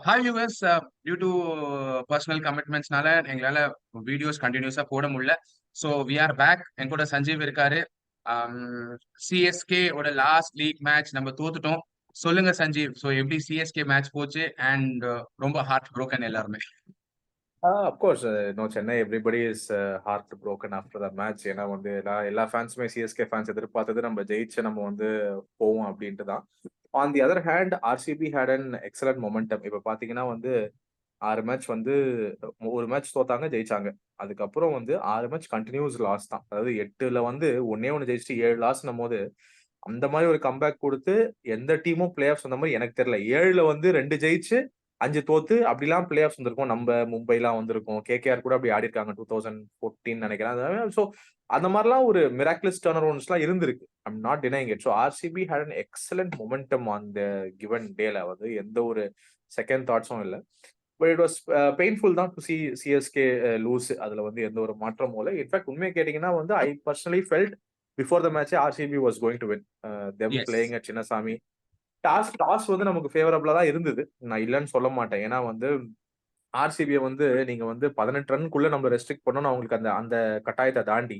Hi yours. Due to personal கமிட்மெண்ட்ஸ்னால எங்களால videos கண்டினியூஸா போட முடியல. So we are back. என் கூட சஞ்சீவ் இருக்காரு. சிஎஸ்கே ஓட லாஸ்ட் லீக் மேட்ச் நம்ம தோத்துட்டோம். சொல்லுங்க சஞ்சீவ். ஸோ எப்படி சிஎஸ்கே மேட்ச் போச்சு அண்ட் ரொம்ப ஹார்ட் broken எல்லாருமே. Of course, no Chennai, everybody is heartbroken after the match. ஏன்னா வந்து எல்லா ஃபேன்ஸுமே சிஎஸ்கே ஃபேன்ஸ் எதிர்பார்த்தது நம்ம ஜெயிச்சு நம்ம வந்து போவோம் அப்படின்ட்டு தான். On the other hand RCB had an excellent momentum. இப்ப பாத்தீங்கன்னா வந்து 6 மேட்ச் வந்து ஒரு மேட்ச் தோத்தாங்க, ஜெயிச்சாங்க. அதுக்கப்புறம் வந்து 6 மேட்ச் கண்டினியூஸ் லாஸ் தான். அதாவது 8ல வந்து ஒண்ணே ஒண்ணு ஜெயிச்சுட்டு 7 லாஸ்ன்னும் போது அந்த மாதிரி ஒரு கம்பேக் கொடுத்து எந்த டீமும் பிளே ஆஃப்ஸ் வந்த மாதிரி எனக்கு தெரியல. 7ல வந்து 2 ஜெயிச்சு 5 தோத்து அப்படிலாம் பிளே ஆஃப்ஸ் வந்திருக்கும். நம்ம மும்பைலாம் வந்திருக்கும். கேகேஆர் கூட அப்படி ஆடி இருக்காங்க 2014 நினைக்கிறேன். சோ அந்த மாதிரிலாம் ஒரு மிராக்குலஸ் டர்ன் அரவுண்ட்ஸ்லாம் இருந்திருக்கு. I'm not denying it. So RCB had an excellent momentum on the given டேல. வந்து எந்த ஒரு செகண்ட் தாட்ஸும் இல்ல. பட் இட் வாஸ் பெயின்ஃபுல் தான் டு சி சிஎஸ்கே லூஸ். அதுல வந்து எந்த ஒரு மாற்றமும் இல்லை. இன்ஃபேக்ட் உண்மையை கேட்டீங்கன்னா வந்து I personally felt before the match RCB was going to win. Them yes. Playing at Chinnaswamy. Toss வந்து நமக்கு ஃபேவரபிளா தான் இருந்தது. நான் இல்லன்னு சொல்ல மாட்டேன். ஏன்னா வந்து ஆர்சிபிய வந்து நீங்க வந்து 18 ரன்க்குள்ள நம்ம ரெஸ்ட்ரிக்ட் பண்ணணும் அவங்களுக்கு அந்த அந்த கட்டாயத்த தாண்டி.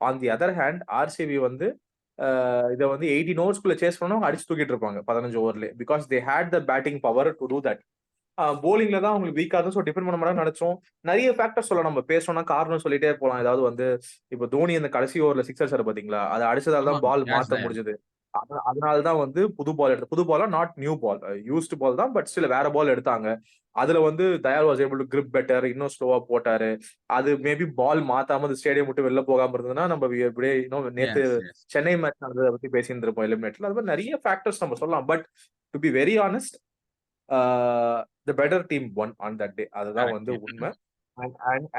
On the other hand RCB வந்து இத வந்து 18 ஓவர்ஸ்குள்ள சேஸ் பண்ணா அடிச்சு தூக்கிட்டு இருப்பாங்க 15 ஓவர்லயே. Because they had the batting power to do that. போலிங்ல தான் அவங்களுக்கு வீக்கா இருந்தும். ஸோ டிஃபெண்ட் பண்ண மாட்டாங்கன்னு நினைச்சோம். நிறைய ஃபேக்டர் சொல்லலாம். நம்ம பேசணும்னா காரணம் சொல்லிட்டே போலாம். ஏதாவது வந்து இப்ப தோனி அந்த கடைசி ஓவர்ல சிக்ஸ் அடிச்சாரு பாத்தீங்களா? அத அடிச்சதால தான் ஆமாங்க. பால் யாஷ் மாத்த தயான். முடிஞ்சது. அதனால தான் வந்து புது பால் புது பாலா not new ball. Used ball தான். பட் ஸ்டில் வேற பால் எடுத்தாங்க. அதுல வந்து தயார் was able to grip better. இன்னும் ஸ்லோவா போட்டாரு. அது மேபி பால் மாத்தாம அந்த ஸ்டேடியம் விட்டு வெளில போகாம இருந்ததுன்னா நம்ம இப்படியே இன்னும் நேத்து எஸ், எஸ். சென்னை மேட்ச் நடந்ததை பத்தி பேசியிருந்திருப்போம் எலிமினேட்ல. அது மாதிரி நிறைய ஃபேக்டர்ஸ் நம்ம சொல்லலாம். But to be very honest, the better team won on that day. அதுதான் வந்து கரெக்ட். உண்மை.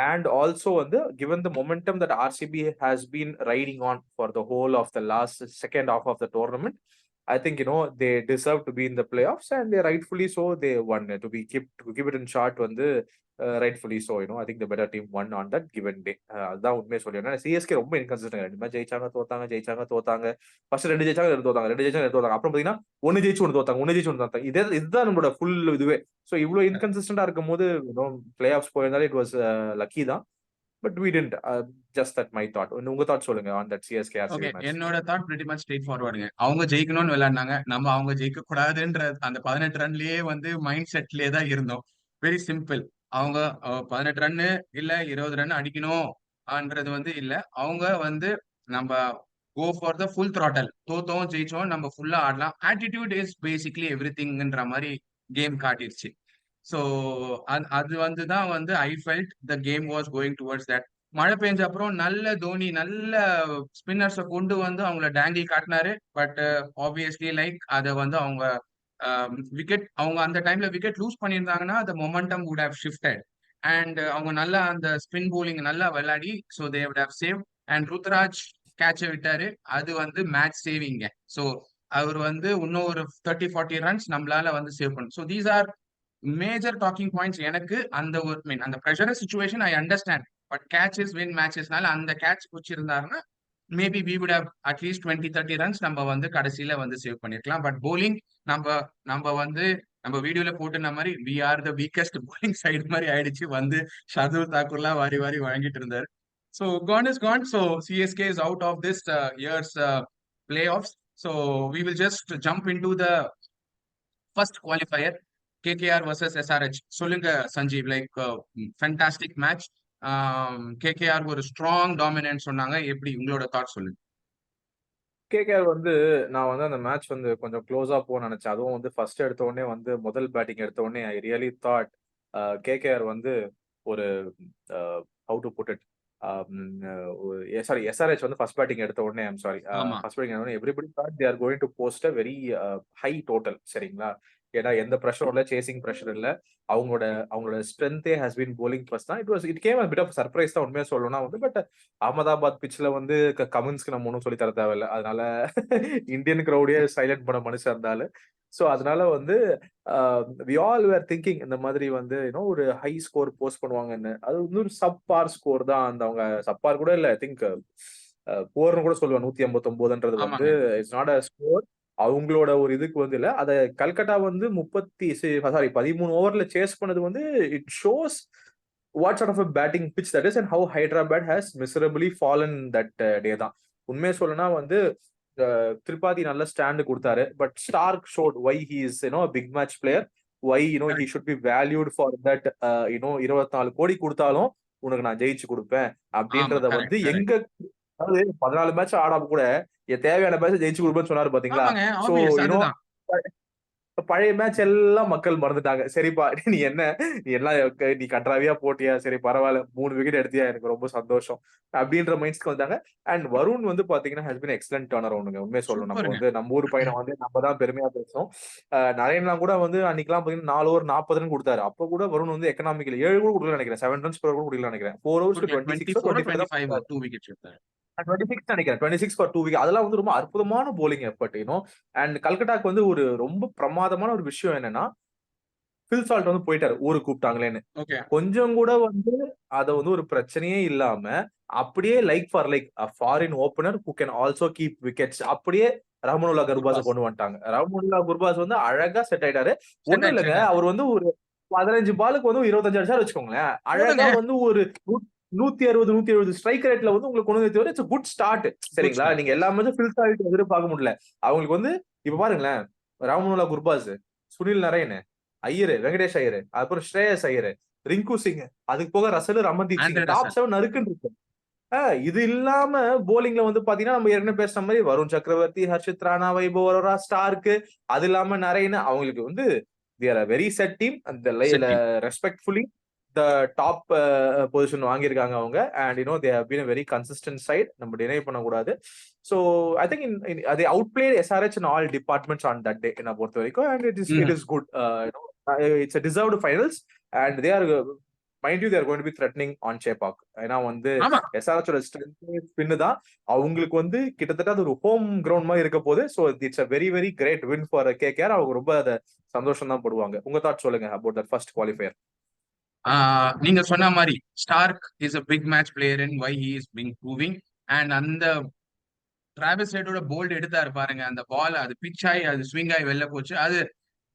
And also வந்து given the momentum that RCB has been riding on for the whole of the last second half of the tournament, I think they deserve to be in the playoffs, and they rightfully so they won. To keep it in short வந்து rightfully so, I think the better team won on that given day. அதுதான் உண்மையை சொல்லிடுறேன். CSK ரொம்ப inconsistent. 2 match ஜெயிச்சாங்க, தோத்தாங்க, ஜெயிச்சாங்க, தோத்தாங்க. First 2 ஜெயிச்சாங்க, 2 தோத்தாங்க, 2 ஜெயிச்சாங்க, 2 தோத்தாங்க. அப்புறம் பாத்தீங்கன்னா 1 ஜெயிச்சு 1 தோத்தாங்க, 1 ஜெயிச்சு 1 தோத்தாங்க. இதுதான் நம்மளோட ஃபுல் இதுவே. சோ இவ்ளோ இன்கன்சிஸ்டன்டா இருக்கும்போது பிளே ஆஃப்ஸ் போயிருந்தாலே இட் வாஸ் லக்கி தான். But we didn't. Just that my thought. உங்க தாட் சொல்லுங்க on that CSK okay. RCB match. என்னோட தாட் பிரிட்டி மச் ஸ்ட்ரெயிட் ஃபார்வர்டுங்க. அவங்க ஜெயிக்கணும்னு விளையாடுனாங்க. நம்ம அவங்க ஜெயிக்க கூடாதுன்ற அந்த 18 ரன்லயே வந்து மைண்ட் செட்லயே தான் இருந்தோம். Very simple. அவங்க 18 ரன்னு இல்ல 20 ரன் அடிக்கணும்ன்றது வந்து இல்ல. அவங்க வந்து நம்ம go for the full throttle. தோத்தோம் ஜெயிச்சோம் நம்ம ஃபுல்லா ஆடலாம். ஆட்டிடியூட் இஸ் பேசிக்லி எவ்ரிதிங்ன்ற மாதிரி கேம் காட்டிருச்சு. ஸோ அது வந்து தான் வந்து I felt the game was going towards that. மழை பெஞ்ச அப்புறம் நல்ல தோனி நல்ல ஸ்பின்னர்ஸை கொண்டு வந்து அவங்கள டேங்கிள் காட்டினாரு. பட் ஆப்வியஸ்லி லைக் அதை வந்து அவங்க விக்கெட் அவங்க அந்த டைம்ல விக்கெட் லூஸ் பண்ணியிருந்தாங்கன்னா அந்த momentum would have shifted. And அவங்க நல்லா அந்த ஸ்பின் போலிங் நல்லா விளையாடி so they would have save. And Ruturaj கேட்சை விட்டாரு. அது வந்து மேட்ச் சேவிங்க. ஸோ அவர் வந்து இன்னும் ஒரு 30-40 ரன்ஸ் நம்மளால வந்து சேவ் பண்ணும். So these are major talking points. எனக்கு அந்த ஒரு மீன் அந்த pressure situation I understand. But catches win மேட்சஸ்னால அந்த கேட்ச் பிடிச்சிருந்தாருன்னா maybe we would have at least 20-30 runs நம்ம வந்து கடைசியில வந்து சேவ் பண்ணிருக்கலாம். பட் போலிங் நம்ம நம்ம வந்து நம்ம வீடியோல போட்டுன மாதிரி we are the weakest bowling side மாதிரி ஆயிடுச்சு. வந்து ஷர்துல் தாக்கூர்லாம் வாரி வாரி வழங்கிட்டு இருந்தாரு. So gone is gone. So CSK is out of this years playoffs. So we will just jump into the first qualifier. KKR versus SRH. சொல்லுங்க Sanjeev. Like fantastic match. KKR ஒரு ஸ்ட்ராங் டாமினன்ட் சொன்னாங்க. எப்படி உங்களோட thought சொல்லுங்க. KKR வந்து நான் வந்து அந்த மேட்ச் வந்து கொஞ்சம் க்ளோஸா போக நினைச்சேன். அதுவும் வந்து ஃபர்ஸ்ட் எடுத்த உடனே வந்து முதல் பேட்டிங் எடுத்த உடனே ஐ ரியலி தாட் கேகேஆர் வந்து ஒரு how to put it, sorry SRH வந்து ஃபர்ஸ்ட் பேட்டிங் எடுத்த உடனே ஐம் சாரி ஆமா. ஃபர்ஸ்ட் பேட்டிங் எடுத்த உடனே everybody thought they are going to post a very high total. சரிங்களா? ஏன்னா எந்த ப்ரெஷரும் இல்ல, சேசிங் ப்ரெஷர் இல்ல. அவங்களோட அவங்களோட ஸ்ட்ரென்த்தே ஹஸ் பீன் போலிங் ஃபர்ஸ்ட் தான். It came a bit of surprise தான் உண்மையா சொல்லணும்னா வந்து. பட் அகமதாபாத் பிட்ச்ல வந்து கமின்ஸ்க்கு நம்ம ஒன்றும் சொல்லி தர தேவையில்ல. அதனால இந்தியன் கிரௌடியே சைலண்ட் பண்ண மனுஷன் இருந்தாலும். ஸோ அதனால வந்து வி ஆல் வேர் திங்கிங் இந்த மாதிரி வந்து ஒரு ஹை ஸ்கோர் போஸ்ட் பண்ணுவாங்கன்னு. அது வந்து ஒரு சப்பார் ஸ்கோர் தான். அந்த அவங்க சப்பார் கூட இல்ல, ஐ திங்க் போர்னு கூட சொல்லுவேன். 159ன்றது வந்து ஆமாங்க. It's not a score. அவங்களோட ஒரு இதுக்கு வந்து இல்ல. அத கல்கட்டா வந்து 13 ஓவர்ல சேஸ் பண்ணது வந்து it shows what sort of a batting pitch that is and how Hyderabad has miserably fallen that day தான். உண்மையை சொல்லணும்னா வந்து திரிபாதி நல்ல ஸ்டாண்ட் கொடுத்தாரு. But Starc showed why he is big match player, why he should be valued for that 24 crore கொடுத்தாலும் உனக்கு நான் ஜெயிச்சு கொடுப்பேன் ஆமா, அப்படின்றத வந்து கரெக்ட் கரெக்ட். அதாவது 14 மேட்ச் ஆடாம கூட தேவையான மேட்ச் ஜெயிச்சு கொடுப்பேன்னு சொன்னாரு பாத்தீங்களா. ஆமாங்க, சோ ஆப்வியஸ் யூனோ அதுதான். பழைய மேட்ச் எல்லாம் மக்கள் மறந்துட்டாங்க. சரிப்பா நீ எல்லாம் நீ கன்றாவியா போட்டியா, சரி பரவாயில்ல 3 விக்கெட் எடுத்தியா, எனக்கு ரொம்ப சந்தோஷம் அப்படின்ற மைண்ட்ஸ்க்கு வந்தாங்க. அண்ட் வருண் வந்து பாத்தீங்கன்னா ஹஸ் பீன் எக்ஸலன்ட் டர்ன் அரவுண்டுங்க. உண்மையை சொல்லணும், நம்ம சூப்பருங்க. வந்து நம்ம ஊர் பையனை வந்து நம்ம தான் பெருமையா பேசுறோம். நரேன்லாம் கூட வந்து அன்னைக்கெல்லாம் பாத்தீங்கன்னா 4 ஓவர் 40 ரன் கொடுத்தாரு. அப்ப கூட வருண் வந்து எக்கனாமிக்கல் 7 கூட கொடுக்கல நினைக்கிறேன், 7 ரன்ஸ் கூட கொடுக்கல நினைக்கிறேன். 4 ஓவர்ஸ்க்கு குடுக்கல. 26 24 25 தான் 25 2 விக்கெட்ஸ் எடுத்தாரு. 26 நினைக்கிறேன், 26 ஃபார் 2 விக்கெட். அதெல்லாம் வந்து ரொம்ப அற்புதமான போலிங் எஃபர்ட். அண்ட் கல்கட்டாக்கு வந்து ஒரு ரொம்ப பிரமாதமான ஒரு விஷயம் என்னன்னா, பில் சால்ட் வந்து போயிட்டாரு ஊருக்கு கூப்பிட்டாங்களேன்னு. ஓகே. கொஞ்சம் கூட வந்து அத வந்து ஒரு பிரச்சனையே இல்லாம அப்படியே like for like foreign opener who can also keep wickets அப்படியே ரஹ்மனுல்லா கர்பாஸ குர்பாஸ். கொண்டு வந்துட்டாங்க. ரஹ்மனுல்லா குர்பாஸ் வந்து அழகா செட் ஆயிட்டாரு. செட் ஒண்ணும் ஆயிடுச்சு, இல்லங்க, செட் ஆயிடுச்சு. அவர் வந்து ஒரு 15 பாலுக்கு வந்து 25 அடிச்சாரு வச்சுக்கோங்களேன். அழகா போதுங்க. வந்து ஒரு 160 170 ஸ்ட்ரைக் ரேட்ல வந்து உங்களுக்கு கொண்டு வந்து இட்ஸ் குட் ஸ்டார்ட். குட் சரிங்களா, ஸ்டார்ட். நீங்க எஸ். எல்லா மேட்சும் பில் சால்ட் எதிர்பார்க்க முடியல. அவங்களுக்கு வந்து இப்ப பாருங்களேன், ரஹ்மனுல்லா குர்பாஸ், சுனில் நரேன், ஐயரு, வெங்கடேஷ் ஐயரு, அப்புறம் ஸ்ரேயஸ் ஐயரு, ரிங்கு சிங், அதுக்கு போக Russell, Ramandeep Singh, Andre top Russell. 7 நறுக்குன்னு இருக்கு. இது இல்லாம போலிங்ல வந்து பாத்தீங்கன்னா நம்ம ஏற்கனவே பேசுற மாதிரி வருண் சக்கரவர்த்தி, ஹர்ஷித் ராணா, வைபவ் அரோரா, ஸ்டார்க்கு, அது இல்லாம நரேன், அவங்களுக்கு வந்து they are a very set team and set team. respectfully the top position வாங்கியிருக்காங்க அவங்க. And they have been a very consistent side, நம்ம டினை பண்ணக்கூடாது. So I think they outplayed SRH in all departments on that day என்ன பொறுத்த வரைக்கும். And it is good. It's a deserved finals and they are mind you they are going to be threatening on Chepauk. ஏன்னா வந்து ஆமா. SRH ஓட strength spin தான். அவங்களுக்கு வந்து கிட்டத்தட்ட அது ஒரு ஹோம் கிரவுண்ட் மாதிரி இருக்க போது. So it's a very very great win for KKR. அவங்க ரொம்ப அதை சந்தோஷம் தான் படுவாங்க. உங்க தாட் சொல்லுங்க about that first qualifier. நீங்க சொன்ன மாதிரி Starc is a big match player in why he is being proving. And அந்த டிராவிஸ் ஹெட்டோட போல்ட் எடுத்தாரு பாருங்க, அந்த பால் அது பிச் ஆகி அது ஸ்விங் ஆகி வெளில போச்சு. அது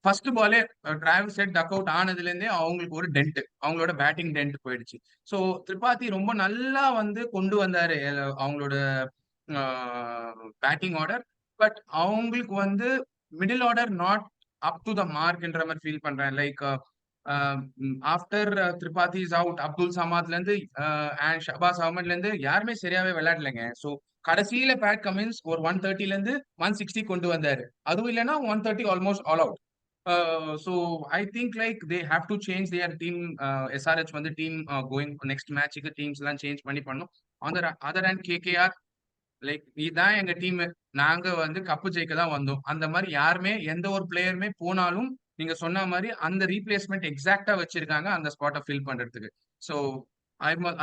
ஃபர்ஸ்ட் பாலே டிராவிஸ் ஹெட் டக் அவுட் ஆனதுல இருந்தே அவங்களுக்கு ஒரு டென்ட், அவங்களோட பேட்டிங் டென்ட் போயிடுச்சு. ஸோ திரிபாதி ரொம்ப நல்லா வந்து கொண்டு வந்தாரு அவங்களோட பேட்டிங் ஆர்டர். பட் அவங்களுக்கு வந்து middle order not up to the மார்க்ன்ற மாதிரி ஃபீல் பண்றேன். Like after Tripathi is out, Abdul சமாத்ல இருந்து அண்ட் ஷபாஸ் அகமட்ல இருந்து யாருமே சரியாவே விளையாடலைங்க. ஸோ கடைசியில பேட் கமின்ஸ் ஒரு 130ல இருந்து 160 கொண்டு வந்தாரு. அதுவும் இல்லைன்னா 130 almost all out. So I think like they have to change their team. SRH வந்து team going next matchக்கு teams எல்லாம் change பண்ணி பண்ணும். On the other hand KKR like இதான் எங்க டீம், நாங்க வந்து கப்பு ஜெயிக்க தான் வந்தோம். அந்த மாதிரி யாருமே எந்த ஒரு பிளேயருமே போனாலும் நீங்க சொன்ன மாதிரி அந்த ரீப்ளேஸ்மெண்ட் எக்ஸாக்டா வச்சிருக்காங்க அந்த ஸ்பாட்டை ஃபில் பண்றதுக்கு. So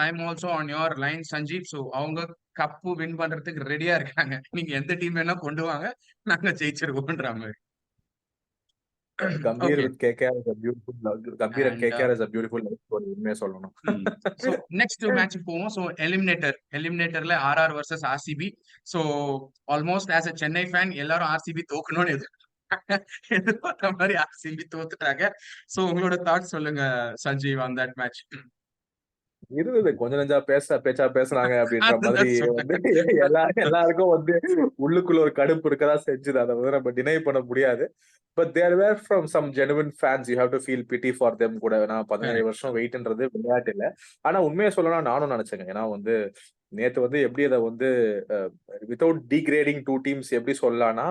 I'm also on your line Sanjeev. So அவங்க கப்பு வின் பண்றதுக்கு ரெடியா இருக்காங்க. நீங்க எந்த டீம் வேணா கொண்டு வாங்க, நாங்க ஜெயிச்சிருவோம்ன்ற மாதிரி. Gambhir okay. with KKR is a beautiful Gambhir and and KKR is a beautiful life story, உண்மையா சொல்லணும். ஸோ நெக்ஸ்ட் மேட்சுக்கு போவோம். ஸோ எலிமினேட்டர்ல RR vs RCB. So almost as a Chennai fan எல்லாரும் RCB தோக்கணும்னு எதிர்பார்த்த மாதிரி RCB தோத்துட்டாங்க. ஸோ உங்களோட தாட் சொல்லுங்க சஞ்சீவ் ஆன் தட் மேட்ச். இருந்தது கொஞ்சம் நெஞ்சா பேச்சா பேசுறாங்க அப்படின்ற மாதிரி அதுதான் வந்து சொன்னேன். எல்லாருக்கும் வந்து உள்ளுக்குள்ள ஒரு கடுப்பு இருக்கதான் செஞ்சுது. அதை வந்து நம்ம டினை பண்ண முடியாது. But there were from some genuine fans, you have to feel pity for them கூட. நான் 17 வருஷம் வெயிட்ன்றது விளையாட்டு இல்ல. ஆனா உண்மையை சொல்லலாம், நானும் நினைச்சேங்க. ஏன்னா வந்து நேத்து வந்து எப்படி அதை வந்து வித்தவுட் டிகிரேடிங் டூ டீம்ஸ் எப்படி சொல்லலாம்னா,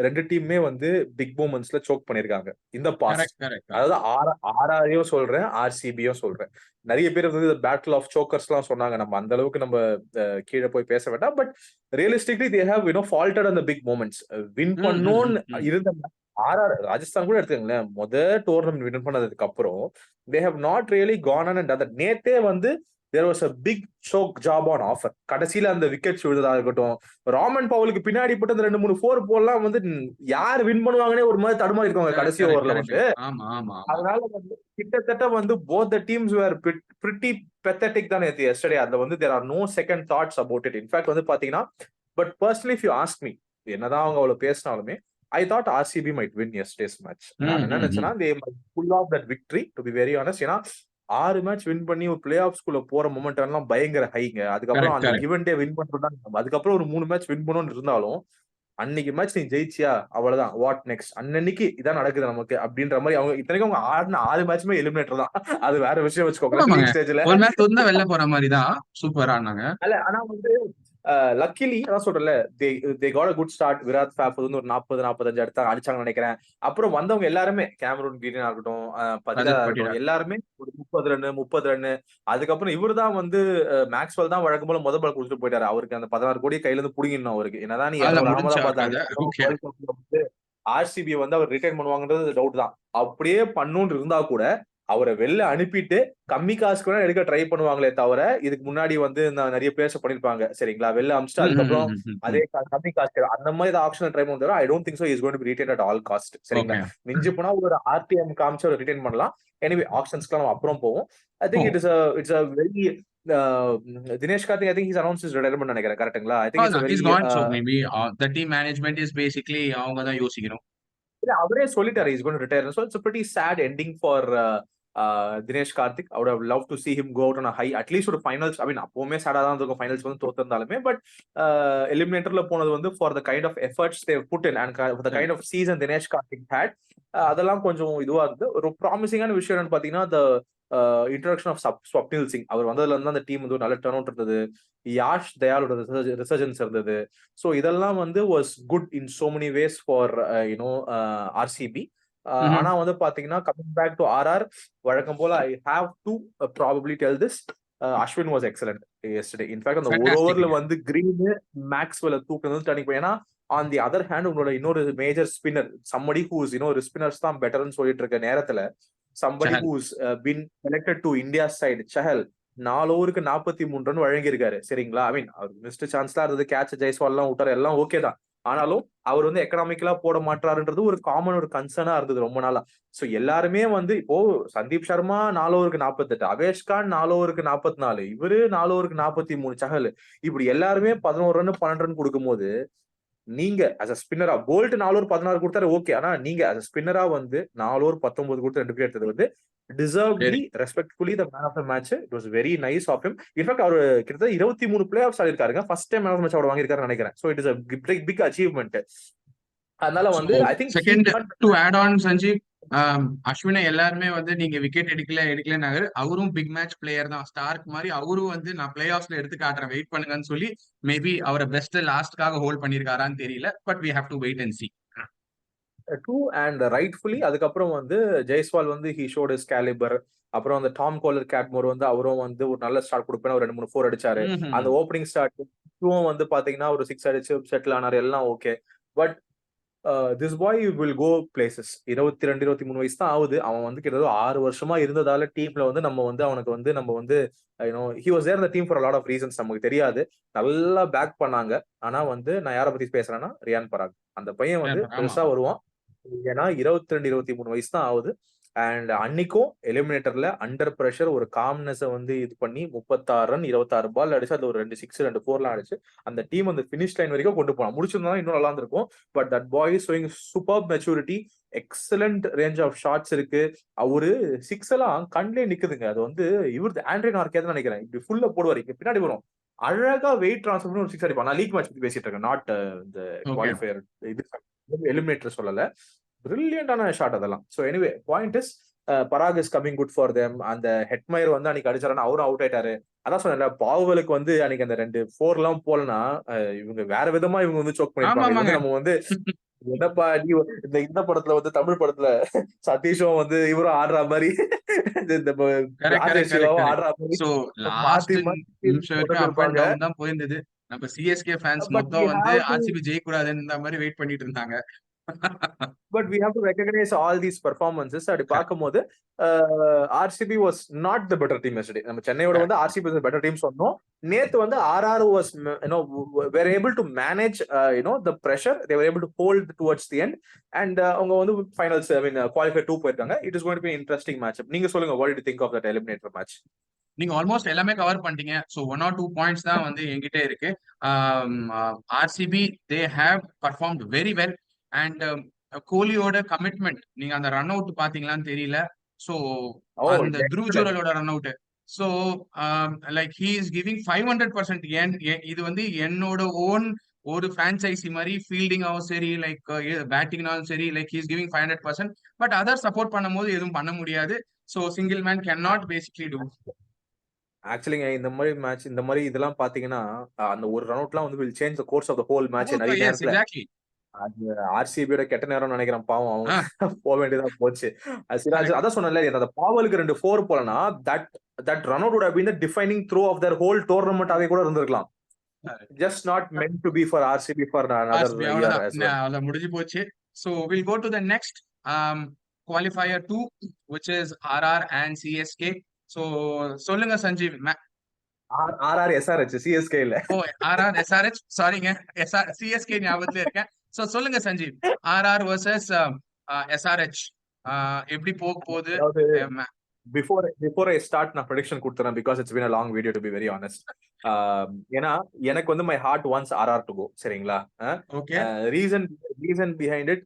ரெண்டு டீமுமே வந்து பிக் மூமெண்ட்ஸ்ல சோக் பண்ணிருக்காங்க இந்த பாஸ்ட். அதாவது ஆர்ஆரையும் சொல்றேன், ஆர்சிபியும் சொல்றேன். நிறைய பேர் வந்து பேட்டில் ஆஃப் சோக்கர்ஸ் எல்லாம் சொன்னாங்க. நம்ம அந்த அளவுக்கு நம்ம கீழே போய் பேச வேண்டாம். பட் ரியலிஸ்டிக்லி தே ஹேவ் ஃபால்டட் அந்த பிக் மூமெண்ட்ஸ். வின் பண்ணோன்னு இருந்த ஆர்ஆர் ராஜஸ்தான் கூட எடுத்துக்கங்களேன், டோர்னமெண்ட் வின் பண்ணதுக்கு அப்புறம் they have not really Khan on and other. நேத்தே வந்து there was a big choke job on offer. கடைசியில அந்த விக்கெட்ஸ் விழுதா இருக்கட்டும், ராமன் பவுலுக்கு பின்னாடி போட்டு அந்த 2-3 4 போலாம் வந்து யார் வின் பண்ணுவாங்கன்னே ஒரு மாதிரி தடுமாறி இருக்காங்க கடைசி ஓவர்ல வந்து. அதனால வந்து கிட்டத்தட்ட வந்து both the teams were pretty pathetic தான் நேத்து yesterday. அதுல வந்து there are no second thoughts about it. In fact வந்து பாத்தீங்கன்னா, but personally if you ask me, என்னதான் அவங்க அவ்வளவு பேசினாலுமே I thought RCB might win this match. நான் என்ன நினைச்சேன்னா they might pull off that victory to be very honest. ஏன்னா 6 மேட்ச் வின் பண்ணி ஒரு பிளே ஆஃப்ஸ்குள்ள போற மொமெண்ட் எல்லாம் பயங்கர ஹைங்க. அதுக்கப்புறம் அந்த கிவன் டே வின் பண்றதுதான். அதுக்கப்புறம் ஒரு 3 மேட்ச் வின் பண்ணணும்னு இருந்தாலும் அன்னைக்கு மேட்ச் நீ ஜெயிச்சியா அவ்வளவுதான், வாட் நெக்ஸ்ட், அன்னைக்கு இதான் நடக்குது நமக்கு அப்படின்ற மாதிரி. அவங்க இத்தனைக்கும் அவங்க ஆடின 6 மேட்ச்மே எலிமினேட்டர் தான். அது வேற விஷயம் வச்சுக்கோங்க. லீக் ஸ்டேஜ்ல ஒரு மேட்ச் வந்து வெளில போற மாதிரி தான் சூப்பரா ஆனாங்க. அல்ல ஆனா வந்து லக்கிலி அதான் சொல்றேன்ல, they got a good start. Virat Faf வந்து ஒரு 40-45 அடிச்சாங்கன்னு நினைக்கிறேன். அப்புறம் வந்தவங்க எல்லாருமே கேமரூன் கிரீனா இருக்கட்டும், பதிலா இருக்கட்டும், எல்லாருமே ஒரு 30 ரன். அதுக்கப்புறம் இவரு தான் வந்து மேக்ஸ்வெல் தான் வழக்கம் போல முதல் பால் கொடுத்துட்டு போயிட்டாரு. அவருக்கு அந்த 16 கோடி கையில இருந்து புடிங்கணும் அவருக்கு. என்னதான் நீ 200 அகமதாபாத் ஆர்சிபி வந்து அவர் ரிட்டைன் பண்ணுவாங்கன்றது டவுட் தான். அப்படியே பண்ணுன்னு இருந்தா கூட அவரை வெளில அனுப்பிட்டு கம்மி காசுக்கு வேணா எடுக்க ட்ரை பண்ணுவாங்களே தவிர, இதுக்கு முன்னாடி வந்து நிறைய பிளேயர்ஸ் பண்ணிருப்பாங்க சரிங்களா, வெளில அமிச்சிட்டு அதுக்கப்புறம் அதே கம்மி காசு அந்த மாதிரி ஆப்ஷன் ட்ரை பண்ணுவாங்க. I don't think so is going to be retain at all cost சரிங்களா. மிஞ்சி போனா ஒரு ஆர்டிஎம் காமிச்சு ஒரு ரிட்டைன் பண்ணலாம். எனிவே ஆப்ஷன்ஸ்க்கு நம்ம அப்புறம் போவோம். I think it's a very Dinesh Karthik, I think he's announced his retirement நினைக்கிறேன் கரெக்ட்டுங்களா. I think it's a very he's gone, so maybe the team management is basically அவங்க தான் யோசிக்கணும். இல்ல அவரே சொல்லிட்டாரு he's going to retire. So it's a pretty sad ending for Dinesh Karthik. I would have loved to see him go out on a high, at least ஒரு finals. ஐ மீன் அப்பவுமே சேடா தான் இருக்கும் ஃபைனல்ஸ் வந்து தோத்திருந்தாலுமே. பட் எலிமினேட்டர்ல போனது வந்து for the kind of efforts they put in and the kind of season Dinesh Karthik had, அதெல்லாம் கொஞ்சம் இதுவா இருந்து. ஒரு ப்ராமிசிங்கான விஷயம் என்னன்னு பாத்தீங்கன்னா the introduction of Swapnil Singh. அவர் வந்ததுல இருந்து அந்த டீம் வந்து நல்ல டர்ன் அவுட் இருந்தது. யாஷ் தயாலோட ரிசர்ஜன்ஸ் இருந்தது. ஸோ இதெல்லாம் வந்து was good in so many ways for RCB. ஆனா வந்து பாத்தீங்கன்னா கமிங் பேக் டு ஆர்ஆர், வழக்கம் போல I have to probably tell this, Ashwin was excellent yesterday. In fact அந்த ஒரு ஓவர்ல வந்து கிரீன் மேக்ஸ்வெல் தூக்குறது டர்னிங். ஏன்னா ஆன் தி அதர் ஹேண்ட் உங்களோட இன்னொரு மேஜர் ஸ்பின்னர், சம்படி ஹூஸ் ஒரு ஸ்பின்னர்ஸ் தான் பெட்டர்னு சொல்லிட்டு இருக்க நேரத்துல, somebody who's been selected to India side, Chahal 4 ஓவருக்கு 43 ரன் வழங்கியிருக்காரு சரிங்களா. ஐ மீன் அவர் மிஸ்ட் சான்ஸ்லாம் இருந்தது, கேட்ச் ஜெய்ஸ்வால் எல்லாம் விட்டாரு, எல்லாம் ஓகே தான். ஆனாலும் அவர் வந்து எக்கனாமிக்கலா போட மாட்டாருன்றது ஒரு காமன் ஒரு கன்சர்னா இருந்தது ரொம்ப நாளா. சோ எல்லாருமே வந்து இப்போ சந்தீப் சர்மா 4 ஓவருக்கு 48, அவேஷ் கான் 4 ஓவருக்கு 44, இவரு 4 ஓவருக்கு 43, சஹல், இப்படி எல்லாருமே 11 ரன் 12 ரன் கொடுக்கும்போது நீங்க as a ஸ்பின்னரா போல்ட் 4 ஓவர் 16 கொடுத்தாரு ஓகே. ஆனா நீங்க as a ஸ்பின்னரா வந்து 4 ஓவர் 19 கொடுத்து 2 விக்கெட் எடுத்தது வந்து deservedly, respectfully the man of the match. It was very nice of him. In fact அவர் கிட்டத்தட்ட 23 பிளே ஆஃப்ஸ் ஆடிருக்காருங்க. First time man of the match award வாங்கியிருக்காருன்னு நினைக்கிறேன். So it is a big achievement. அதனால வந்து I think second to add on Sanjeev, அஸ்வினை எல்லாருமே வந்து நீங்க விக்கெட் எடுக்கலனாரு. அவரும் பிக் மேட்ச் பிளேயர் தான், ஸ்டார்க் மாதிரி. அவரும் வந்து நான் பிளே ஆஃப்ஸ்ல எடுத்து காட்டுறேன், வெயிட் பண்ணுங்கன்னு சொல்லி மேபி அவரை பெஸ்ட் லாஸ்ட்காக ஹோல்ட் பண்ணிருக்காரான்னு தெரியல. But we have to wait and see. True and rightfully. அதுக்கப்புறம் வந்து ஜெய்ஸ்வால் வந்து ஹி ஷோட் ஹிஸ் கேலிபர். அப்புறம் அந்த டாம் கோலர் கேட்மோர் வந்து அவரும் வந்து ஒரு நல்ல ஸ்டார்ட் கொடுப்பேன், ஒரு 2-3 4 அடிச்சாரு. அந்த ஓப்பனிங் ஸ்டார்ட் வந்து பாத்தீங்கன்னா ஒரு 6 அடிச்சு செட்டில் ஆனாரு, எல்லாம் okay. But this boy will go places. 22-23 வயசு தான் ஆகுது. அவன் வந்து கிட்டத்தட்ட 6 வருஷமா இருந்ததால டீம்ல வந்து நம்ம வந்து அவனுக்கு வந்து நம்ம வந்து he was there in the team for a lot of reasons நமக்கு தெரியாது. நல்லா பேக் பண்ணாங்க. ஆனா வந்து நான் யாரை பத்தி பேசுறேன்னா ரியான் பராக். அந்த பையன் வந்து பெருசா வருவான். ஏன்னா 22-23 வயசு தான் ஆகுது. அண்ட் அன்னைக்கும் எலிமினேட்டர்ல அண்டர் பிரஷர் ஒரு காம்னஸ் வந்து இது பண்ணி 36 ரன் 26 பால் அடிச்சு, அது ஒரு 2 6 2 4 அடிச்சு அந்த டீம் அந்த பினிஷ் லைன் வரைக்கும் கொண்டு போனான். முடிச்சிருந்தா இன்னும் நல்லா இருந்திருக்கும். But that boy is showing super maturity, excellent range of shots இருக்கு. அவரு 6 எல்லாம் கண்ணிலே நிக்குதுங்க. அது வந்து இவரு ஆண்ட்ரின் ஆர்கேதான் நினைக்கிறேன், இப்படி ஃபுல்லா போடுவாரு, இங்க பின்னாடி வரும் அழகா வெயிட் டிரான்ஸ்ஃபர் பண்ணி ஒரு 6 அடிப்பான். நான் லீக் மேட்ச் பத்தி பேசிட்டு இருக்கேன், நாட் இந்த குவாலிஃபயர் இது எலிமினேட்டர் சொல்லல. பிரில்லியண்டான ஷாட் அதெல்லாம். So anyway point is Parag is coming good for them. அந்த ஹெட்மயர் வந்து அன்னைக்கு அடிச்சாருன்னா அவரும் அவுட் ஆயிட்டாரு. அதான் சொன்னேன்ல, பாவலுக்கு வந்து அன்னைக்கு அந்த 2 4 எல்லாம் போலனா இவங்க வேற விதமா இவங்க வந்து சோக் பண்ணிருப்பாங்க. நம்ம வந்து என்னப்பா நீ இந்த படத்துல வந்து தமிழ் படத்துல சதீஷும் வந்து இவரும் ஆடுற மாதிரி ஆடுற மாதிரி போயிருந்தது. நம்ம சிஎஸ்கே ஃபேன்ஸ் மொத்தம் வந்து ஆர்சிபி ஜெயிக்கூடாதுன்ற மாதிரி வெயிட் பண்ணிட்டு இருந்தாங்க. But we have to recognize all these performances. அப்படி பார்க்கும்போது RCB was not the better team yesterday. நம்ம சென்னையோட வந்து RCB was the better team சொன்னோம். நேத்து வந்து RR was were able to manage the pressure. They were able to hold towards the end and அவங்க வந்து finals, I mean qualify 2 போயிருக்காங்க. It is going to be an interesting matchup. நீங்க சொல்லுங்க, what did you think of that eliminator match? நீங்க almost எல்லாமே cover பண்ணிட்டீங்க. So 1 or 2 points தான் வந்து என்கிட்ட இருக்கு. RCB they have performed very well. And கோலியோட கமிட்மெண்ட், நீங்க அந்த ரன் அவுட் பாத்தீங்களான்னு தெரியல. ஸோ ஓ, அந்த த்ருவ் excellent. ஜூரலோட run out. So like he is giving 500%. இது வந்து என்னோட ஓன் ஒரு ஃபிரான்ச்சைசி மாதிரி, ஃபீல்டிங்காவும் சரி, லைக் பேட்டிங்னாலும் சரி, like he's giving 500%. But other support பண்ணும்போது எதுவும் பண்ண முடியாது. So single man can not basically do. ஆக்சுவலிங்க இந்த மாதிரி மேட்ச், இந்த மாதிரி இதெல்லாம் பாத்தீங்கன்னா, அந்த ஒரு ரன் அவுட்லாம் வந்து will change the course of the whole match நிறைய எஸ், நேரத்துல. எக்ஸாக்ட்லி. அது ஆர்சிபியோட கெட்ட நேரம் நினைக்கிறேன். பாவம் அவங்க போக வேண்டியதா போச்சு. சிராஜ் அதான் சொன்னல, அந்த பாவலுக்கு 2 4 போலனா that that run out would have been the defining throw of their whole tournament ஆவே கூட இருந்திருக்கலாம். Just not meant to be for RCB for another ஆர்சிபி year அவ்வளவுதான், as well. அவ்வளவு முடிஞ்சு போச்சு. So will go to the next qualifier 2, which is RR and CSK. So சொல்லுங்க Sanjeev. RR SRH CSK இல்ல. ஓ, ஆர்ஆர் எஸ்ஆர்ஹெச், சாரிங்க, CSK ஞாபகத்துல இருக்கேன். ஸோ சொல்லுங்க சஞ்சீவ், ஆர்ஆர் வர்சஸ் எஸ்ஆர்ஹெச் எப்படி போக போகுது? அதாவது before I start நான் ப்ரெடிக்ஷன் கொடுத்துறேன், because it's been a long video to be very honest. ஏன்னா எனக்கு வந்து my heart wants RR to go, சரிங்களா? Okay. Reason behind it,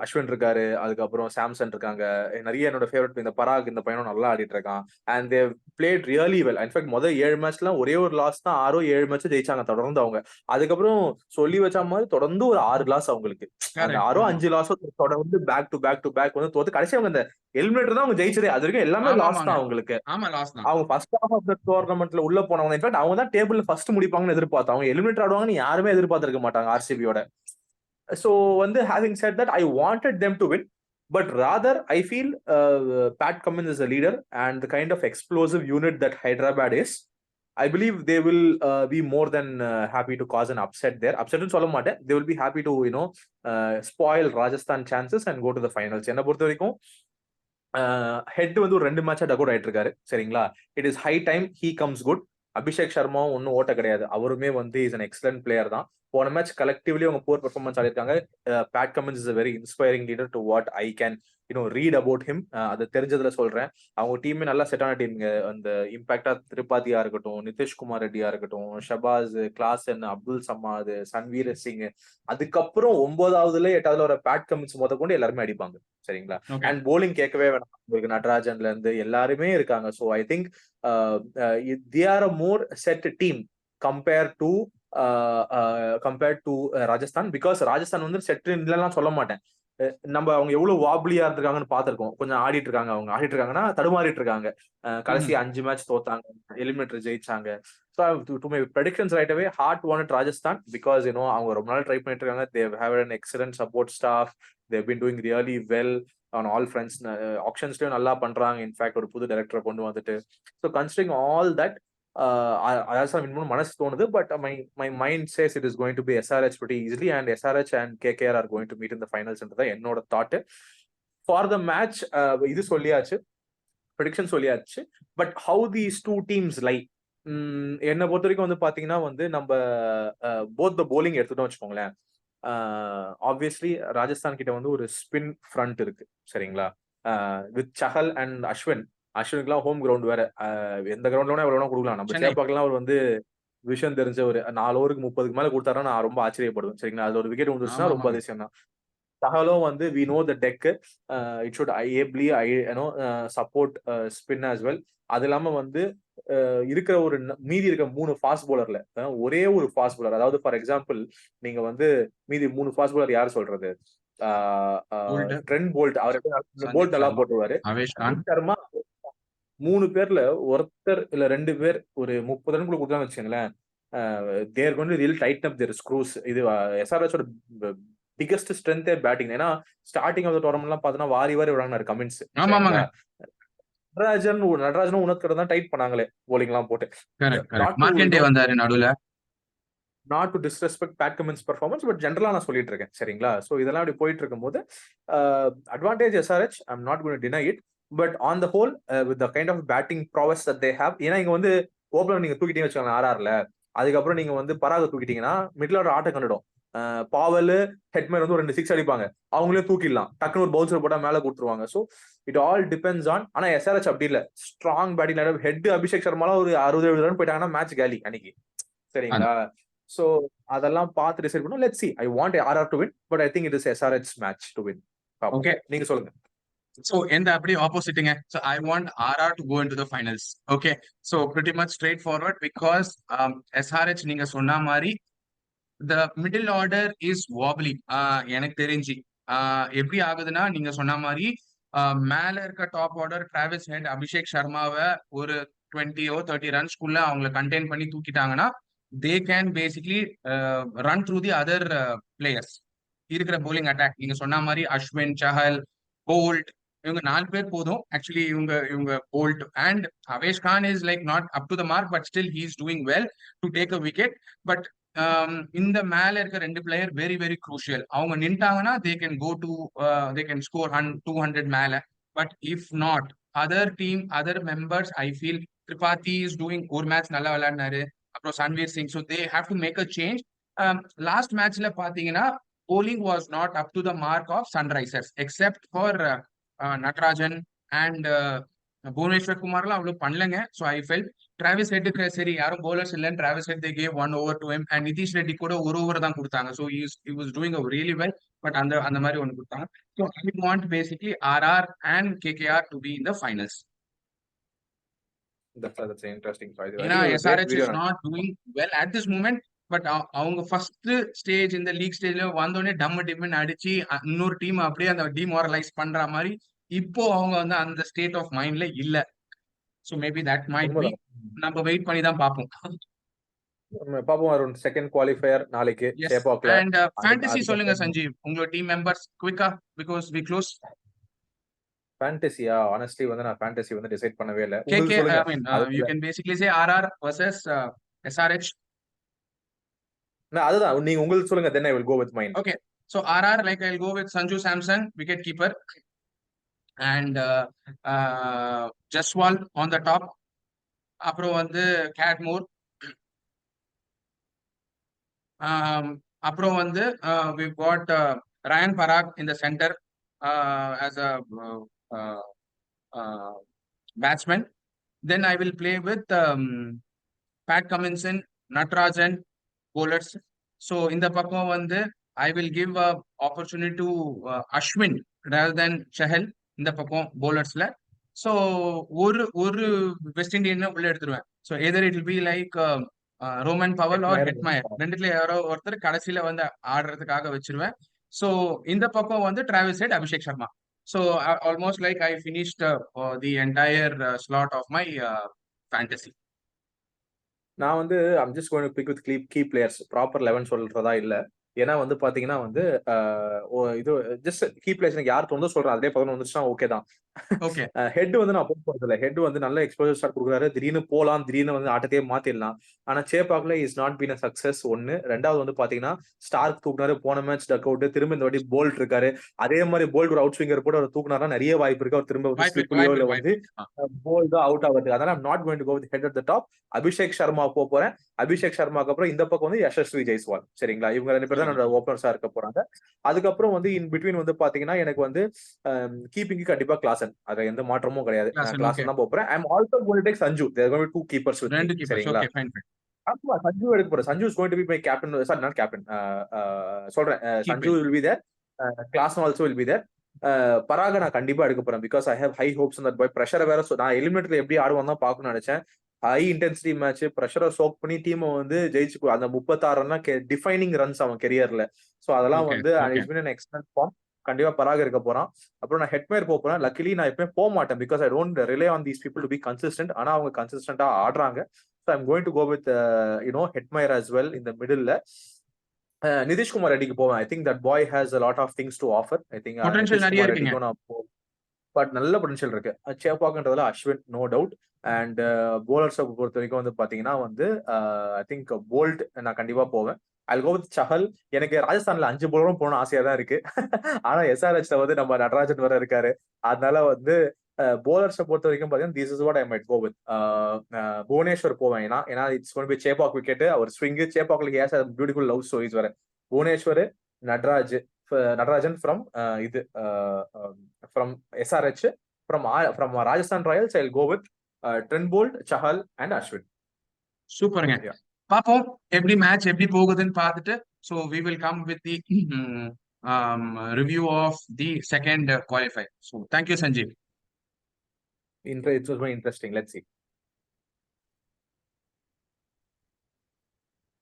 Ashwin இருக்காரு, அதுக்கப்புறம் சாம்சன் இருக்காங்க, நிறைய என்னோட ஃபேவரட் இந்த பராக், இந்த பையனும் நல்லா ஆடிட்டு இருக்கான். And they played really well. In fact முதல் 7 மேட்ச்ல ஒரே ஒரு லாஸ் தான், 6-7 மேட்ச் ஜெயிச்சாங்க தொடர்ந்து அவங்க. அதுக்கப்புறம் சொல்லி வச்ச மாதிரி தொடர்ந்து ஒரு 6 லாஸ் அவங்களுக்கு. அந்த 6-5 லாஸோ தொடர்ந்து பேக் டு பேக் வந்து தோத்து கடைசி அவங்க இந்த எலிமினேட்டர் தான் அவங்க ஜெயிச்சதே. அது வரைக்கும் எல்லாமே லாஸ் தான் அவங்களுக்கு. அவங்க ஃபர்ஸ்ட் ஹாஃப் ஆஃப் த டோர்னமெண்ட்ல உள்ள போனவங்க, இன்ஃபேக்ட் அவங்க தான் டேபிள்ல ஃபர்ஸ்ட் முடிப்பாங்கன்னு எதிர்பார்த்தாங்க. அவங்க எலிமினேட்டர் ஆடுவாங்கன்னு யாருமே எதிர்பார்த்திருக்க மாட்டாங்க ஆர்சிபியோட. So, having said that, I wanted them to win, but rather I feel Pat Cummins is a leader, and the kind of explosive unit that Hyderabad is, I believe they will be more than happy to cause an upset there. Upset in Solomate, they will be happy to spoil Rajasthan chances and go to the finals. என்ன பொறுத்த வரைக்கும் head வந்து ஒரு 2 மேட்சா duck out ஆயிட்டு இருக்காரு, சரிங்களா? It is high time he comes good. Abhishek சர்மாவும் ஒன்னும் ஓட்ட கிடையாது, அவருமே வந்து இஸ் அன் எக்ஸலன்ட் பிளேயர் தான். போன மேட்ச் கலெக்டிவ்லி அவங்க போர் பெர்ஃபார்மன்ஸ் ஆடிருக்காங்க. Pat Cummins is a very inspiring leader to what I can read about him. அது தெரிஞ்சதுல சொல்றேன். அவங்க டீமே நல்லா செட் ஆன டீம். அந்த இம்பாக்டா திரிபாதியா இருக்கட்டும், நிதிஷ்குமார் ரெட்டியா இருக்கட்டும், ஷபாஸ், கிளாசன், அப்துல் சமாத், சன்வீர் சிங், அதுக்கப்புறம் 9வதுல 8வதுல ஒரு பேட் கமின்ஸ் முத கொண்டு எல்லாருமே அடிப்பாங்க, சரிங்களா? அண்ட் போலிங் கேட்கவே வேணாம், உங்களுக்கு நட்ராஜன்ல இருந்து எல்லாருமே இருக்காங்க. So I think they are a more set team compared to Rajasthan. Because Rajasthan வந்து செட் இல்லைன்னு சொல்ல மாட்டேன். நம்ம அவங்க எவ்வளவு வாப்லியா இருந்திருக்காங்கன்னு பாத்திருக்கோம். கொஞ்சம் ஆடிட்டு இருக்காங்க, அவங்க ஆடிட்டு இருக்காங்கன்னா தடுமாறிட்டு இருக்காங்க. கடைசி 5 மேட்ச் தோத்தாங்க, எலிமினேட்டர் ஜெயிச்சாங்க. So to my predictions right away, heart wanted Rajasthan because அவங்க ரொம்ப நாள் ட்ரை பண்ணிட்டு இருக்காங்க. They have an excellent support staff. They've been doing really well on all fronts. ஆக்ஷன்ஸ்லயும் நல்லா பண்றாங்க. இன்ஃபேக்ட் ஒரு புது டைரக்டரை கொண்டு வந்துட்டு. So considering all that, மனசு தோணுது. But my mind says it is going to be SRH pretty easily, and SRH and KKR are going to meet in the finals என்றது என்னோட தாட். ஃபார் த மேட்ச் இது சொல்லியாச்சு, prediction சொல்லியாச்சு. But how these two teams lie, என்னை பொறுத்த வரைக்கும் வந்து பாத்தீங்கன்னா வந்து நம்ம போத் த போலிங் எடுத்துட்டோம் வச்சுக்கோங்களேன். ஆப்வியஸ்லி ராஜஸ்தான் கிட்ட வந்து ஒரு ஸ்பின் ஃப்ரண்ட் இருக்கு, சரிங்களா? வித் சஹல் அண்ட் அஸ்வினுக்குலாம் ஹோம் கிரவுண்ட் வேற. எந்த கிரவுண்ட்ல எவ்வளவு கொடுக்கலாம். நம்ம சேப்பாக்கெல்லாம் அவர் வந்து விஷயம் தெரிஞ்ச ஒரு 4 ஓவருக்கு 30க்கு மேல கொடுத்தாருன்னா நான் ரொம்ப ஆச்சரியப்படுவேன், சரிங்களா? அது ஒரு விக்கெட் வந்துருச்சுன்னா ரொம்ப அதிசயம் தான். சஹலும் வந்து we know the deck, it should ably support spin as well. அது இல்லாம வந்து இருக்கிற ஒரு மீதி இருக்க 3 ஃபாஸ்ட் போலர்ல ஒரே ஒரு ஃபாஸ்ட் போலர், அதாவது ஃபார் எக்ஸாம்பிள் நீங்க வந்து மீதி 3 ஃபாஸ்ட் போலர் யாரு சொல்றது? ட்ரெண்ட் போல்ட், அவர் போல்ட் நல்லா போட்டுருவாரு. சர்மா 3 பேர்ல ஒருத்தர் இல்ல 2 பேர் ஒரு 30 ரன் கொடுத்தான்னு வச்சுங்களேன். தேர் கொண்டு ரியல் டைட்டன் அப் தேர் ஸ்க்ரூஸ். இது எஸ்ஆர்எச்சோட பிகெஸ்ட் ஸ்ட்ரென்த் பேட்டிங். ஏன்னா ஸ்டார்டிங் ஆஃப் த டோர்னமெண்ட் எல்லாம் பார்த்தோன்னா வாரி விடாங்க கமின்ஸ். நடராஜனும் உனக்கு தான் டைட் பண்ணாங்களே போலிங் எல்லாம் போட்டு. Not to disrespect Pat Cummins performance, but ஜெனரலா நான் சொல்லிட்டு இருக்கேன், சரிங்களா? சோ இதெல்லாம் அப்படி போயிட்டு இருக்கும்போது advantage SRH, I am not going to deny it. But on the whole with the kind of batting prowess that they have, ஏன்னா இங்க வந்து ஓபனர் நீங்க தூக்கிட்டீங்க வச்சுக்கோங்க ஆர்ஆர்ல, அதுக்கப்புறம் நீங்க வந்து பராக தூக்கிட்டீங்கன்னா மிடில் ஆர்டர் ஆட்ட கண்டுடும். பாவல் ஹெட்மேன் வந்து ஒரு 2 6 அடிப்பாங்க, அவங்களே தூக்கிடலாம், டக்குனு ஒரு பவுன்சர் போட்டா மேல கொடுத்துருவாங்க. So it all depends on. ஆனா எஸ்ஆர்எச் அப்படி இல்ல, strong batting lineup. Head Abhishek சர்மாலாம் ஒரு 60-70 ரன் போயிட்டாங்கன்னா மேட்ச் காலி அன்னைக்கு, சரிங்களா? சோ அதெல்லாம் பார்த்து டிசைட் பண்ணோம். Let's see. I want RR to win, but I think it is SRH match to win. Okay, நீங்க சொல்லுங்க. so எந்த அப்படி ஆப்போசிட்டுங்க. So I want RR to go into the finals. Okay, so pretty much straightforward because SRH நீங்க சொன்ன மாதிரி the middle order is wobbly. எனக்கு தெரிஞ்சு எப்படி ஆகுதுன்னா, நீங்க சொன்ன மாதிரி மேல இருக்க top order Travis Head, Abhishek சர்மாவை ஒரு 20-30 ரன்ஸ்குள்ள அவங்கள கண்டெயின் பண்ணி தூக்கிட்டாங்கன்னா they can basically run through the other players. இருக்கிற bowling attack நீங்க சொன்ன மாதிரி அஸ்வின், சஹல், போல்ட், இவங்க 4 பேர் போதும். ஆக்சுவலி இவங்க Boult and Avesh Khan is like not up to the mark, but still he is doing well to take a wicket. But இந்த மேல இருக்க 2 பிளேயர் வெரி வெரி குரூஷியல். அவங்க நின்ட்டாங்கன்னா they can go to they can score 200 மேல. But if not, other team, other members, I feel Tripathi is doing, ஒரு match நல்லா விளையாடினாரு, அப்புறம் Sanvir Singh. So they have to make a change. Last மேட்ச்ல பாத்தீங்கன்னா bowling was not up to the mark of Sunrisers, except for Natarajan and Bhuvneshwar Kumarலாம் அவ்வளவு பண்ணலங்க. So I felt Travis ஹெட்டுக்கு சரி யாரும் bowlers இல்லைன்னு Travis head they gave 1 over to him, and Nitish Reddy கூட ஒரு over தான் கொடுத்தாங்க. So he was doing a really well, but அந்த மாதிரி ஒன்று கொடுத்தாங்க. So I want basically RR and KKR to be in the finals. That's an interesting choice. ஏன்னா Very great SRH video. is not doing well at this moment. But அவங்க first stage இந்த league ஸ்டேஜ்ல வந்தோடனே டம்மு டிம்னு அடிச்சு இன்னொரு team அப்படியே அந்த டிமாரலைஸ் பண்ற மாதிரி இப்போ அவங்க வந்து அந்த ஸ்டேட் ஆஃப் மைண்ட்ல இல்ல. So maybe that might be, நம்ம வெயிட் பண்ணி தான் பார்ப்போம். பாப்போம். அரௌண்ட் செகண்ட் குவாலிஃபயர் நாளைக்கு சேப்பாக்ல. அண்ட் ஃபேண்டசி சொல்லுங்க சஞ்சீவ், உங்களோட டீம் மெம்பர்ஸ் குவிக்கா, பிகாஸ் வி க்ளோஸ். ஃபேண்டசியா honestly வந்து நான் ஃபேண்டசி வந்து டிசைட் பண்ணவே இல்ல. KK, உங்களுக்கு சொல்லுங்க. I mean, you can basically say RR versus SRH. அதுதான் நீங்க உங்களுக்கு சொல்லுங்க, then I will go with mine. Okay, so RR, like I'll go with Sanju Samson, wicket keeper, and Jaswal on the top. அப்புறம் வந்து Cadmore. அப்புறம் வந்து we've got Ryan Parag in the center as a batsman. Then I will play with Pat Cummins, Natarajan, bowlers. So in the பக்கம் வந்து I will give a opportunity to Ashwin rather than Chahal இந்த பக்கம் bowlersல. So ஒரு West Indian உள்ள எடுத்துருவேன். So either it will be like Rovman Powell or Hetmyer, ரெண்டுத்துல யாரோ ஒருத்தர் கடைசியில வந்து ஆடுறதுக்காக வச்சிருவேன். ஸோ இந்த பக்கம் வந்து Travis Head, Abhishek Sharma. So almost like I finished the entire slot of my fantasy. நான் வந்து I'm just going to pick with key players. Proper 11 சொல்றதா இல்ல. ஏன்னா வந்து பாத்தீங்கன்னா வந்து இது ஜஸ்ட் கீ பிளேயர்ஸ் எனக்கு யார் தோணுதோ சொல்றேன். அதே 11 வந்துச்சுன்னா ஓகே தான். ஹெட் வந்து நான் போறது இல்லை. ஹெட் வந்து நல்ல எக்ஸ்போசர் ஸ்டார்ட் கொடுக்குறாரு. திடீர்னு போலாம், திடீர்னு வந்து ஆட்டத்தையே மாத்திடலாம். ஆனா சேப்பாக்ல is not been a success. ஒன்னு. ரெண்டாவது வந்து பாத்தீங்கன்னா ஸ்டார்க் தூக்குனாரு, போன மேட்ச் டக் அவுட். திரும்ப இந்த வாட்டி போல்ட் இருக்காரு. அதே மாதிரி போல்ட் ஒரு அவுட் ஸ்விங்கர் போட்டு அவர் தூக்குனாரா நிறைய வாய்ப்பு இருக்கு அவர் திரும்ப ஸ்லிப்லயோ இல்ல வந்து போல்ட் அவுட் ஆகுது. அதனால not going to go with Head at the top. Abhishek Sharma போறேன். அபிஷேக் சர்மாக்கு அப்புறம் இந்த பக்கம் வந்து யசஸ்வி ஜெய்ஸ்வால். சரிங்களா? இவங்க 2 பேர் தான் என்னோட ஓப்பனர்ஸா இருக்க போறாங்க. அதுக்கப்புறம் வந்து இன் பிட்வீன் வந்து பாத்தீங்கன்னா எனக்கு வந்து கீப்பிங்கு கண்டிப்பா கிளாசன், அது எந்த மாற்றமும் கிடையாது. கிளாசன் தான் போறேன். I am also going to take Sanju. There going to be 2 keepers with me. சரிங்களா? ஆமா, சஞ்சு எடுக்க போறேன். Sanju is going to be my captain. Sorry, not captain, சொல்றேன். Sanju will be there. Klaasen also will be there. பராக நான் கண்டிப்பா எடுக்க போறேன். Because I have high hopes on that boy. பிரஷரை வேற நான் எலிமினேட்டர்ல எப்படி ஆடுவான் தான் பாக்கணும்னு நினைச்சேன். ஹை இன்டென்சிட்டி மேட்ச், பிரஷரை சோக் பண்ணி டீமை வந்து ஜெயிச்சு அந்த 36 ரன்னா டிஃபைனிங் ரன்ஸ் அவன் கெரியர்ல. சோ அதெல்லாம் வந்து எக்ஸலன்ட் ஃபார்ம். கண்டிப்பா பராக இருக்க போறான். அப்புறம் நான் ஹெட்மேர் போறேன். லக்கிலி நான் எப்பவுமே போக மாட்டேன். Because I don't relay on these people to be consistent. ஆனா அவங்க கன்சிஸ்டன்டா ஆடுறாங்க. So I'm going to go with Hetmyer as well இந்த மிடில்ல. நிதிஷ்குமார் ரெட்டிக்கு போவேன். I think that boy has a lot of things to offer. I think but நல்ல potential இருக்கு. சேப்பாக்குன்றதுல Ashwin no doubt. And போலர்ஸை பொறுத்த வரைக்கும் வந்து பாத்தீங்கன்னா வந்து ஐ திங்க் போல்ட் நான் கண்டிப்பா போவேன். I'll go with Chahal. எனக்கு ராஜஸ்தான்ல 5 போலரும் போகணும் ஆசையா தான் இருக்கு. ஆனா SRHல வந்து நம்ம நடராஜன் வர இருக்காரு. அதனால வந்து போலர்ஸை பொறுத்த வரைக்கும் பாத்தீங்கன்னா this is what I might go with. Bhuvneshwar போவேன். ஏன்னா it's going to be Chepauk wicket. அவர் ஸ்விங் சேப்பாக்ல has a beautiful love stories வர. Bhubaneswar, Natarajan from SRH. From Rajasthan Royals, I'll go with Trent Bolt, Chahal and Ashwin. சூப்பருங்க. Yeah. பாப்போம் எப்படி match எப்படி போகுதுன்னு பார்த்துட்டு so we will come with the review of the second qualifier. So thank you, Sanjeev. It was very interesting. Let's see.